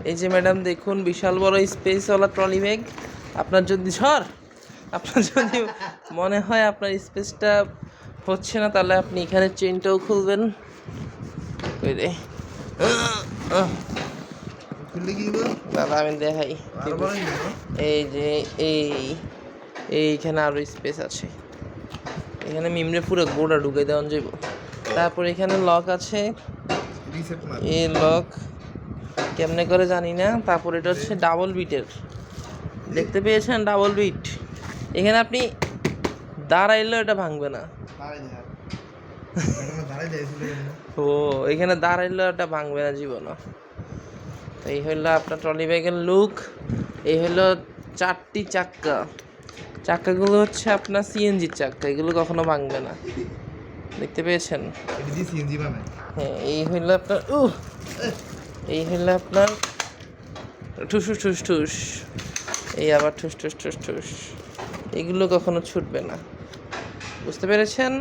এই যে ম্যাডাম দেখুন, বিশাল বড় স্পেসওয়ালা ট্রলি ব্যাগ। আপনার যদি মনে হয় আপনার স্পেসটা হচ্ছে না, তাহলে আপনি এখানে চেনটাও খুলবেন। ওই রে, দাদা আমি দেখাই। এই যে এইখানে আরো স্পেস আছে, এখানে মিমরে পুরো গোড়া ঢুকে দেওয়া যাব। তারপর এখানে লক আছে, এই লক কেমনে করে জানি না। তারপর এটা হচ্ছে ডাবল বিটের, দেখতে পেয়েছেন ডাবল বিট। এখানে আপনি দাঁড়াইলেও এটা ভাঙবে না। ও, এখানে দাঁড়াইলেও এটা ভাঙবে না জীবনও। এই হইলো আপনার ট্রলি ব্যাগের লুক। এই হইলো 4টি চাক্কা। চাক্কাগুলো হচ্ছে আপনার সিএনজির চাক্কা, এগুলো কখনো ভাঙবে না, দেখতে পেয়েছেন। হ্যাঁ, এই হইলো আপনার এই হইলো আপনার ঠুস ঠুস ঠুস, এই আবার ঠুস ঠুস ঠুস ঠুস, এগুলো কখনো ছুটবে না, বুঝতে পেরেছেন।